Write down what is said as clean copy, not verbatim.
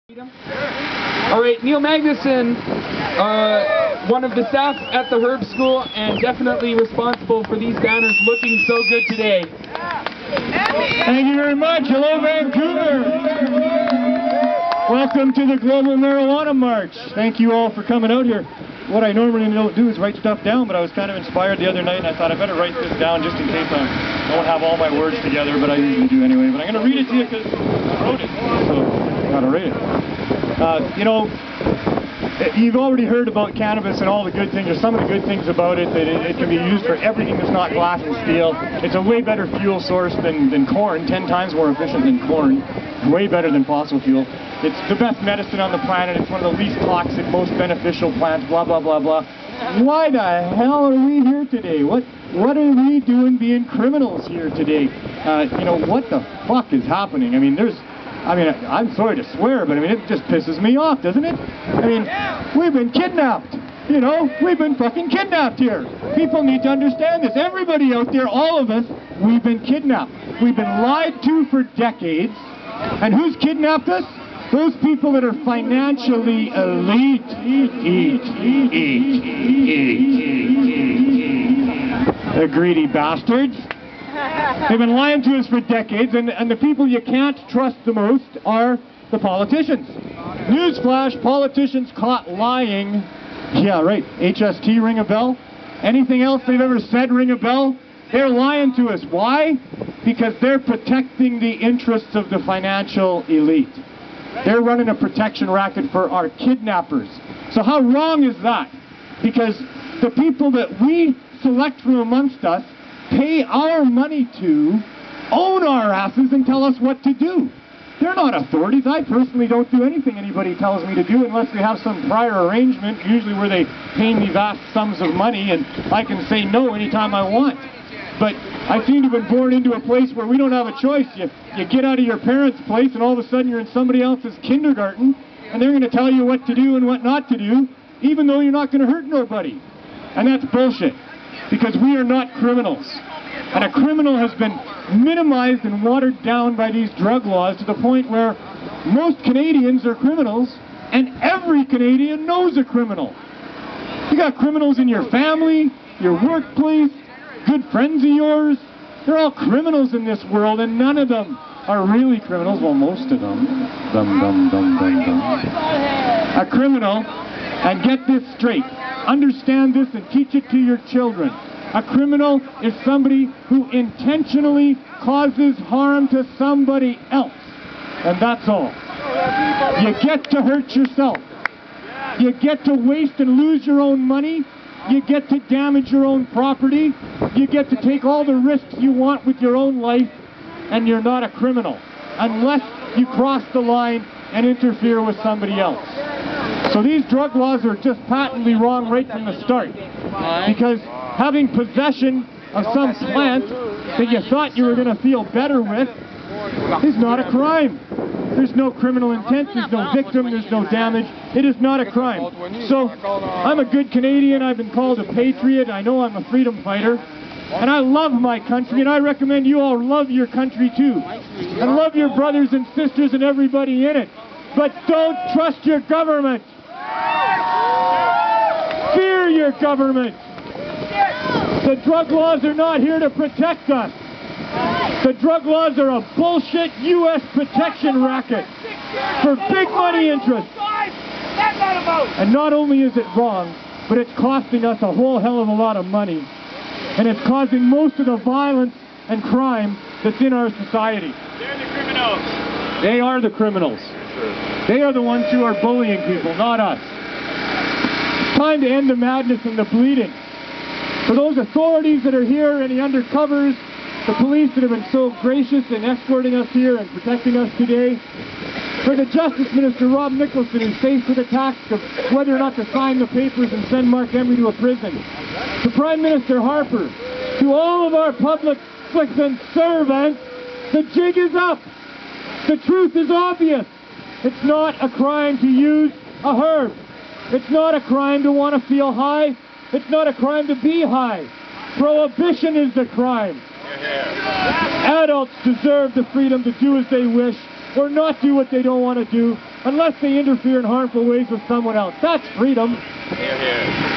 All right, Neil Magnuson, one of the staff at the Herb School and definitely responsible for these banners looking so good today. Thank you very much. Hello, Vancouver. Welcome to the Global Marijuana March. Thank you all for coming out here. What I normally don't do is write stuff down, but I was kind of inspired the other night and I thought I better write this down just in case I don't have all my words together, but I usually do anyway. But I'm going to read it to you because I wrote it, so I got to read it. You know, you've already heard about cannabis and all the good things, or some of the good things about it, that it can be used for everything that's not glass and steel. It's a way better fuel source than corn, 10 times more efficient than corn, way better than fossil fuel. It's the best medicine on the planet, it's one of the least toxic, most beneficial plants, blah, blah, blah, blah. Why the hell are we here today? What are we doing being criminals here today? You know, what the fuck is happening? I mean, I'm sorry to swear, but I mean, it just pisses me off, doesn't it? I mean, we've been kidnapped. You know, we've been fucking kidnapped here. People need to understand this. Everybody out there, all of us, we've been kidnapped. We've been lied to for decades. And who's kidnapped us? Those people that are financially elite. The greedy bastards. They've been lying to us for decades, and the people you can't trust the most are the politicians. Newsflash, politicians caught lying. Yeah, right. HST, ring a bell? Anything else they've ever said ring a bell? They're lying to us. Why? Because they're protecting the interests of the financial elite. They're running a protection racket for our kidnappers. So how wrong is that? Because the people that we select from amongst us pay our money to own our asses and tell us what to do. They're not authorities. I personally don't do anything anybody tells me to do unless we have some prior arrangement, usually where they pay me vast sums of money and I can say no anytime I want. But I seem to have been born into a place where we don't have a choice. You get out of your parents' place and all of a sudden you're in somebody else's kindergarten and they're going to tell you what to do and what not to do, even though you're not going to hurt nobody. And that's bullshit. Because we are not criminals. And a criminal has been minimized and watered down by these drug laws to the point where most Canadians are criminals and every Canadian knows a criminal. You got criminals in your family, your workplace, good friends of yours. They're all criminals in this world and none of them are really criminals. Well, most of them. A criminal, and get this straight, understand this and teach it to your children. A criminal is somebody who intentionally causes harm to somebody else. And that's all. You get to hurt yourself. You get to waste and lose your own money. You get to damage your own property. You get to take all the risks you want with your own life. And you're not a criminal. Unless you cross the line and interfere with somebody else. So these drug laws are just patently wrong right from the start. Because having possession of some plant that you thought you were going to feel better with is not a crime. There's no criminal intent, there's no victim, there's no damage. It is not a crime. So I'm a good Canadian, I've been called a patriot, I know I'm a freedom fighter, and I love my country, and I recommend you all love your country too. And love your brothers and sisters and everybody in it. But don't trust your government. Fear your government. The drug laws are not here to protect us. The drug laws are a bullshit U.S. protection racket for big money interests. And not only is it wrong, but it's costing us a whole hell of a lot of money. And it's causing most of the violence and crime that's in our society. They're the criminals. They are the criminals. They are the ones who are bullying people, not us. It's time to end the madness and the bleeding. For those authorities that are here and the undercovers, the police that have been so gracious in escorting us here and protecting us today, for the Justice Minister, Rob Nicholson, who's faced with the task of whether or not to sign the papers and send Mark Emery to a prison, to Prime Minister Harper, to all of our public and servants, the jig is up. The truth is obvious. It's not a crime to use a herb. It's not a crime to want to feel high. It's not a crime to be high. Prohibition is the crime. Adults deserve the freedom to do as they wish or not do what they don't want to do. unless they interfere in harmful ways with someone else. That's freedom. Here, here.